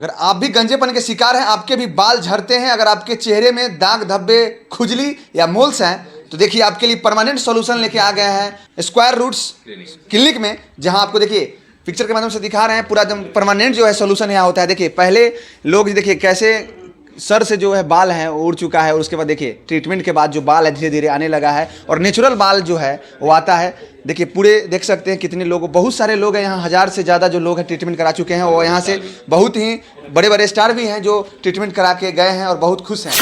अगर आप भी गंजेपन के शिकार हैं, आपके भी बाल झड़ते हैं, अगर आपके चेहरे में दाग धब्बे, खुजली या मोल्स हैं, तो देखिए आपके लिए परमानेंट सॉल्यूशन लेके आ गए हैं स्क्वायर रूट्स क्लिनिक में, जहां आपको देखिए पिक्चर के माध्यम से दिखा रहे हैं पूरा एकदम परमानेंट जो है सॉल्यूशन यहाँ होता है। देखिए पहले लोग देखिए कैसे सर से जो है बाल है उड़ चुका है, और उसके बाद देखिए ट्रीटमेंट के बाद जो बाल है धीरे धीरे आने लगा है और नेचुरल बाल जो है वो आता है। देखिए पूरे देख सकते हैं कितने लोग, बहुत सारे लोग हैं यहाँ, 1000 से ज़्यादा जो लोग हैं ट्रीटमेंट करा चुके हैं, और यहाँ से बहुत ही बड़े बड़े स्टार भी हैं जो ट्रीटमेंट करा के गए हैं और बहुत खुश हैं।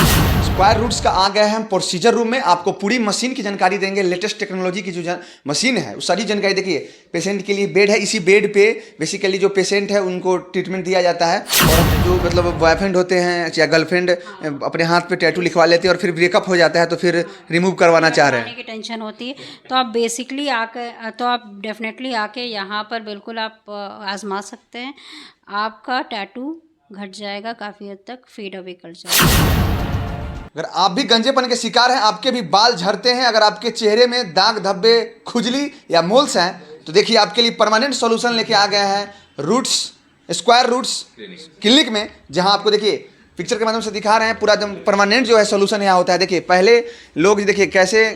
स्क्वायर रूट्स का आ गए हैं प्रोसीजर रूम में, आपको पूरी मशीन की जानकारी देंगे, लेटेस्ट टेक्नोलॉजी की जो मशीन है वो सारी जानकारी। देखिए पेशेंट के लिए बेड है, इसी बेड पे बेसिकली जो पेशेंट है उनको ट्रीटमेंट दिया जाता है, और जो मतलब बॉयफ्रेंड होते हैं या गर्लफ्रेंड अपने हाथ पे टैटू लिखवा लेते हैं और फिर ब्रेकअप हो जाता है तो फिर रिमूव करवाना चाह रहे हैं की टेंशन होती है, तो आप बेसिकली तो आप डेफिनेटली आके यहाँ पर बिल्कुल आप आजमा सकते हैं। आपका टैटू घट जाएगा, काफ़ी हद तक फेड अवे कर जाएगा। अगर आप भी गंजेपन के शिकार हैं, आपके भी बाल झड़ते हैं, अगर आपके चेहरे में दाग धब्बे, खुजली या मोल्स हैं, तो देखिए आपके लिए परमानेंट सॉल्यूशन लेके आ गए हैं रूट्स स्क्वायर रूट्स क्लिनिक में, जहां आपको देखिए पिक्चर के माध्यम से दिखा रहे हैं पूरा एकदम परमानेंट जो है सॉल्यूशन यहाँ होता है। देखिए पहले लोग देखिए कैसे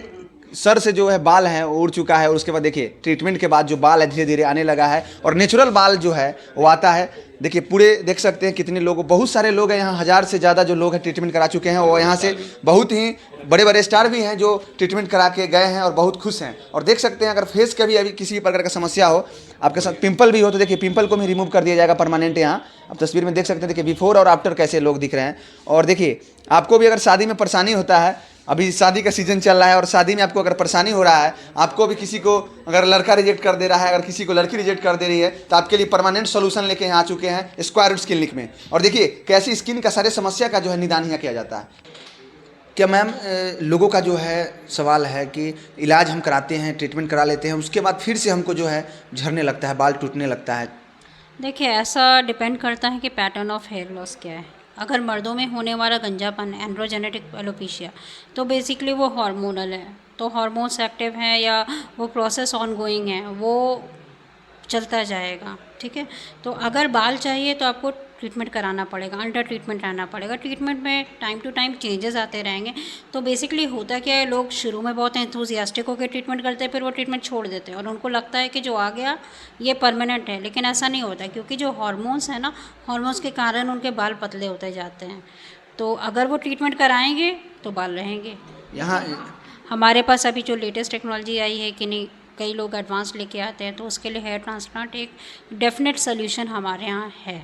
सर से जो है बाल है उड़ चुका है, और उसके बाद देखिए ट्रीटमेंट के बाद जो बाल है धीरे धीरे आने लगा है और नेचुरल बाल जो है वो आता है। देखिए पूरे देख सकते हैं कितने लोग, बहुत सारे लोग हैं यहाँ, 1000 से ज़्यादा जो लोग हैं ट्रीटमेंट करा चुके हैं, और यहाँ से बहुत ही बड़े बड़े स्टार भी हैं जो ट्रीटमेंट करा के गए हैं और बहुत खुश हैं। और देख सकते हैं अगर फेस का भी अभी किसी प्रकार का समस्या हो, आपके साथ पिंपल भी हो, तो देखिए पिंपल को भी रिमूव कर दिया जाएगा परमानेंट। यहाँ आप तस्वीर में देख सकते हैं, देखिए बिफोर और आफ्टर कैसे लोग दिख रहे हैं। और देखिए आपको भी अगर शादी में परेशानी होता है, अभी शादी का सीजन चल रहा है और शादी में आपको अगर परेशानी हो रहा है, आपको भी किसी को अगर लड़का रिजेक्ट कर दे रहा है, अगर किसी को लड़की रिजेक्ट कर दे रही है, तो आपके लिए परमानेंट सॉल्यूशन लेके यहाँ आ चुके हैं स्क्वायर रूट्स क्लिनिक में। और देखिए कैसी स्किन का सारे समस्या का जो है निदान यहाँ किया जाता है। क्या मैम लोगों का जो है सवाल है कि इलाज हम कराते हैं, ट्रीटमेंट करा लेते हैं, उसके बाद फिर से हमको जो है झड़ने लगता है, बाल टूटने लगता है। देखिए ऐसा डिपेंड करता है कि पैटर्न ऑफ हेयर लॉस क्या है। अगर मर्दों में होने वाला गंजापन एंड्रोजेनेटिक एलोपेशिया, तो बेसिकली वो हार्मोनल है, तो हार्मोन्स एक्टिव हैं या वो प्रोसेस ऑन गोइंग है, वो चलता जाएगा। ठीक है, तो अगर बाल चाहिए तो आपको ट्रीटमेंट कराना पड़ेगा, अंडर ट्रीटमेंट रहना पड़ेगा। ट्रीटमेंट में टाइम टू टाइम चेंजेस आते रहेंगे। तो बेसिकली होता क्या है, लोग शुरू में बहुत एंथुजियास्टिक होकर ट्रीटमेंट करते हैं, फिर वो ट्रीटमेंट छोड़ देते हैं और उनको लगता है कि जो आ गया ये परमानेंट है, लेकिन ऐसा नहीं होता, क्योंकि जो हार्मोन्स है ना, हार्मोन्स के कारण उनके बाल पतले होते जाते हैं। तो अगर वो ट्रीटमेंट कराएंगे तो बाल रहेंगे। यहाँ हमारे पास अभी जो लेटेस्ट टेक्नोलॉजी आई है कि नहीं, कई लोग एडवांस लेके आते हैं, तो उसके लिए हेयर ट्रांसप्लांट एक डेफिनेट सोल्यूशन हमारे यहाँ है।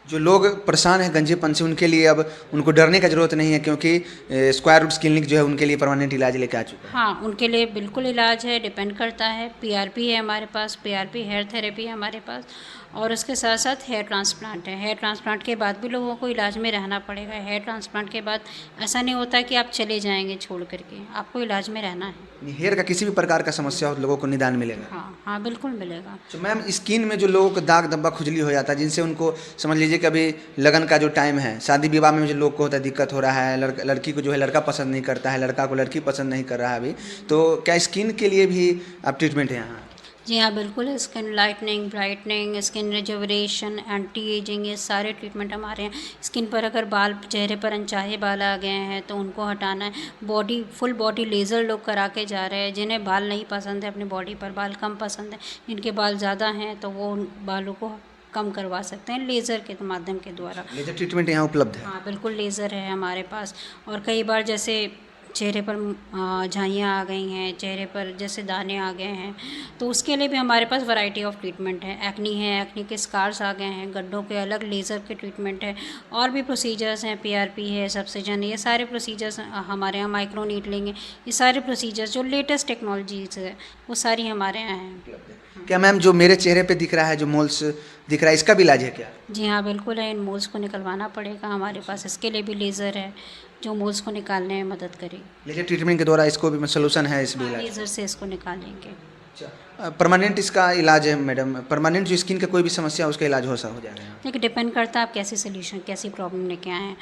जो लोग परेशान हैं गंजेपन से, उनके लिए अब उनको डरने का ज़रूरत नहीं है, क्योंकि स्क्वायर रूट्स क्लिनिक जो है उनके लिए परमानेंट इलाज लेके आ चुका है। हाँ, उनके लिए बिल्कुल इलाज है, डिपेंड करता है। पीआरपी है हमारे पास, पीआरपी हेयर थेरेपी है हमारे पास, और उसके साथ साथ हेयर ट्रांसप्लांट है। हेयर ट्रांसप्लांट के बाद भी लोगों को इलाज में रहना पड़ेगा। हेयर ट्रांसप्लांट के बाद ऐसा नहीं होता कि आप चले जाएंगे छोड़ करके, आपको इलाज में रहना है। हेयर का किसी भी प्रकार का समस्या हो तो लोगों को निदान मिलेगा। हाँ हाँ, बिल्कुल मिलेगा। तो मैम स्किन में जो लोगों को दाग धब्बा खुजली हो जाता है, जिनसे उनको समझ लीजिए कि अभी लगन का जो टाइम है, शादी विवाह में जो लोग को होता है, दिक्कत हो रहा है, लड़की को जो है लड़का पसंद नहीं करता है, लड़का को लड़की पसंद नहीं कर रहा है अभी, तो क्या स्किन के लिए भी आप ट्रीटमेंट है यहाँ? जी हाँ, बिल्कुल। Skin lightening, brightening, skin rejuvenation, anti ageing, ये सारे ट्रीटमेंट हमारे हैं। स्किन पर अगर बाल, चेहरे पर अनचाहे बाल आ गए हैं तो उनको हटाना है। बॉडी, फुल बॉडी लेज़र लोग करा के जा रहे हैं। जिन्हें बाल नहीं पसंद है, अपनी बॉडी पर बाल कम पसंद है, इनके बाल ज़्यादा हैं, तो वो उन बालों को कम करवा सकते हैं लेज़र के माध्यम के द्वारा। लेजर ट्रीटमेंट यहाँ उपलब्ध है? हाँ, बिल्कुल लेज़र है हमारे पास। और कई बार जैसे चेहरे पर झाइयाँ आ गई हैं, चेहरे पर जैसे दाने आ गए हैं, तो उसके लिए भी हमारे पास वैरायटी ऑफ ट्रीटमेंट है। एक्नी है, एक्नी के स्कार्स आ गए हैं, गड्ढों के अलग लेज़र के ट्रीटमेंट है, और भी प्रोसीजर्स हैं, पीआरपी है, सब्सिजन है, ये सारे प्रोसीजर्स हमारे यहाँ, माइक्रो नीडलिंग है, ये सारे प्रोसीजर्स जो लेटेस्ट टेक्नोलॉजीज है वो सारी हमारे यहाँ हैं। क्या मैम जो मेरे चेहरे पे दिख रहा है, जो मोल्स दिख रहा है, इसका भी इलाज है क्या? जी हाँ, बिल्कुल है। इन मोल्स को निकलवाना पड़ेगा हमारे पास, इसके लिए भी लेज़र है जो मोल्स को निकालने में मदद करेगी। लेजर ट्रीटमेंट के द्वारा इसको भी सोल्यूशन है, इस भी इलाज? लेज़र से इसको निकालेंगे। परमानेंट इसका इलाज है मैडम? परमानेंट जो स्किन का कोई भी समस्या है उसका इलाज हो जाएगा? देखिए डिपेंड करता है आप कैसी सोल्यूशन, कैसी प्रॉब्लम लेके आए हैं।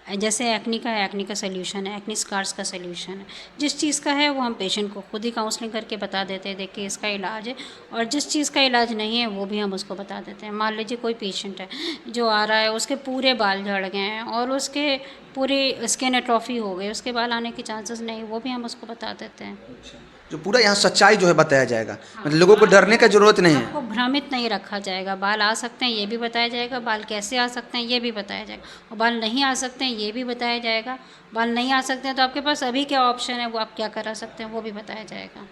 जैसे एक्नी का सल्यूशन है, एक्नी स्कार्स का सल्यूशन है। जिस चीज़ का है वो हम पेशेंट को खुद ही काउंसलिंग करके बता देते हैं, देखिए इसका इलाज है, और जिस चीज़ का इलाज नहीं है वो भी हम उसको बता देते हैं। मान लीजिए कोई पेशेंट है जो आ रहा है, उसके पूरे बाल झड़ गए हैं और उसके पूरी स्किन एट्रोफी हो गई, उसके बाल आने के चांसेस नहीं, वो भी हम उसको बता देते हैं। जो पूरा यहाँ सच्चाई जो है बताया जाएगा, मतलब लोगों को डरने का जरूरत नहीं है। आपको भ्रमित नहीं रखा जाएगा। बाल आ सकते हैं ये भी बताया जाएगा, बाल कैसे आ सकते हैं ये भी बताया जाएगा, और बाल नहीं आ सकते हैं ये भी बताया जाएगा। बाल नहीं आ सकते हैं तो आपके पास अभी क्या ऑप्शन है, वो आप क्या करा सकते हैं वो भी बताया जाएगा।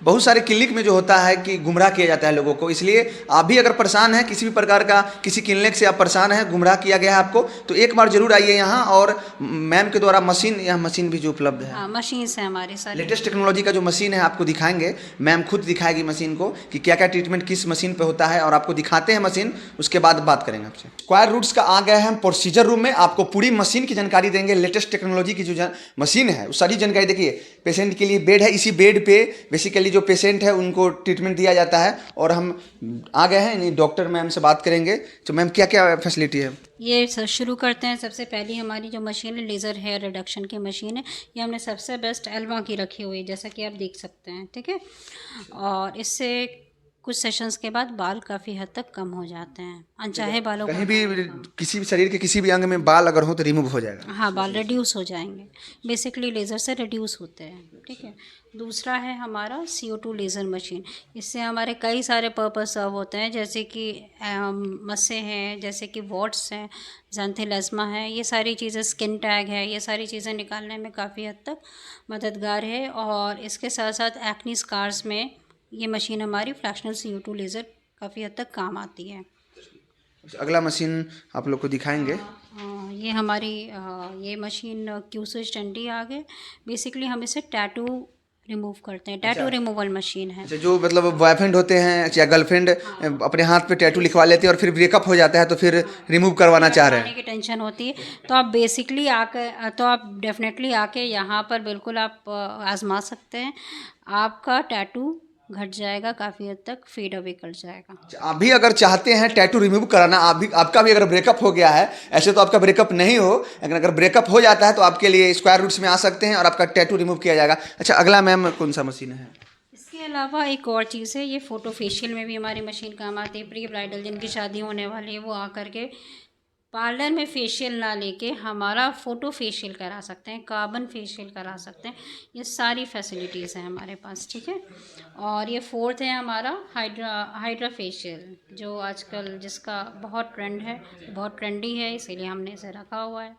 बहुत सारे क्लिनिक में जो होता है कि गुमराह किया जाता है लोगों को, इसलिए आप भी अगर परेशान हैं किसी भी प्रकार का, किसी क्लिनिक से आप परेशान हैं, गुमराह किया गया है आपको, तो एक बार जरूर आइए यहाँ। और मैम के द्वारा यहाँ मशीन भी जो उपलब्ध है, हाँ, मशीन्स हैं हमारी सारी। लेटेस्ट टेक्नोलॉजी का जो मशीन है आपको दिखाएंगे, मैम खुद दिखाएगी मशीन को कि क्या क्या ट्रीटमेंट किस मशीन पे होता है, और आपको दिखाते हैं मशीन, उसके बाद बात करेंगे आपसे। स्क्वायर रूट्स का आ गए हैं प्रोसीजर रूम में, आपको पूरी मशीन की जानकारी देंगे। लेटेस्ट टेक्नोलॉजी की जो मशीन है वो सारी जानकारी, देखिए पेशेंट के लिए बेड है, इसी बेड पे बेसिकली जो पेशेंट है उनको ट्रीटमेंट दिया जाता है। और हम आ गए हैं डॉक्टर मैम से बात करेंगे। तो मैम क्या क्या फैसिलिटी है? ये शुरू करते हैं। सबसे पहली हमारी जो मशीन है लेज़र हेयर रिडक्शन की मशीन है, ये हमने सबसे बेस्ट एल्मा की रखी हुई है, जैसा कि आप देख सकते हैं, ठीक है। और इससे कुछ सेशंस के बाद बाल काफ़ी हद तक कम हो जाते हैं, अनचाहे बालों कहीं भी किसी भी शरीर के किसी भी अंग में बाल अगर हो तो रिमूव हो जाएगा। हाँ, बाल रिड्यूस हो जाएंगे, बेसिकली लेज़र से रिड्यूस होते हैं, ठीक है। दूसरा है हमारा CO2 लेज़र मशीन। इससे हमारे कई सारे पर्पस सर्व होते हैं, जैसे कि मस्से हैं, जैसे कि वॉट्स हैं, ज़ैंथेलेस्मा है, ये सारी चीज़ें, स्किन टैग है, ये सारी चीज़ें निकालने में काफ़ी हद तक मददगार है। और इसके साथ साथ एक्नी स्कार्स में ये मशीन हमारी फ्रैक्शनल CO2 लेज़र काफ़ी हद तक काम आती है। अगला मशीन आप लोग को दिखाएंगे। ये हमारी ये मशीन क्यूसिस्ट एंटी आ गए। बेसिकली हम इसे टैटू रिमूव करते हैं, टैटू रिमूवल मशीन है। अच्छा, जो मतलब बॉयफ्रेंड होते हैं या गर्लफ्रेंड अपने हाथ पे टैटू लिखवा लेते हैं और फिर ब्रेकअप हो जाता है तो फिर रिमूव करवाना चाह रहे हैं, की टेंशन होती है, तो आप बेसिकली आकर, तो आप डेफिनेटली आके यहाँ पर बिल्कुल आप आजमा सकते हैं। आपका टैटू घट जाएगा, काफ़ी हद तक फेड अवे कर जाएगा। आप भी अगर चाहते हैं टैटू रिमूव कराना, आपका भी अगर ब्रेकअप हो गया है, ऐसे तो आपका ब्रेकअप नहीं हो, लेकिन अगर ब्रेकअप हो जाता है तो आपके लिए स्क्वायर रूट्स में आ सकते हैं और आपका टैटू रिमूव किया जाएगा। अच्छा, अगला मैम कौन सा मशीन है? इसके अलावा एक और चीज़ है, ये फ़ोटो फेशियल में भी हमारी मशीन काम आती है। प्री ब्राइडल जिनकी शादी होने वाली है वो आकर के पार्लर में फेशियल ना लेके हमारा फ़ोटो फेशियल करा सकते हैं, कार्बन फेशियल करा सकते हैं। ये सारी फैसिलिटीज़ हैं हमारे पास, ठीक है। और ये फोर्थ है हमारा हाइड्रा फेशियल, जो आजकल जिसका बहुत ट्रेंड है, बहुत ट्रेंडी है, इसीलिए हमने इसे रखा हुआ है।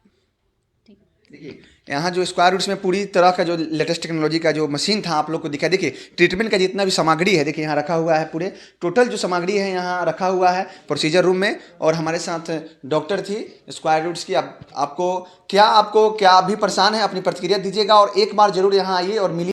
देखिए यहाँ जो स्क्वायर रूट्स में पूरी तरह का जो लेटेस्ट टेक्नोलॉजी का जो मशीन था आप लोग को दिखा। देखिए ट्रीटमेंट का जितना भी सामग्री है, देखिए यहाँ रखा हुआ है, पूरे टोटल जो सामग्री है यहाँ रखा हुआ है प्रोसीजर रूम में। और हमारे साथ डॉक्टर थी स्क्वायर रूट्स की। आपको क्या आप भी परेशान हैं, अपनी प्रतिक्रिया दीजिएगा और एक बार जरूर यहाँ आइए और मिलिए।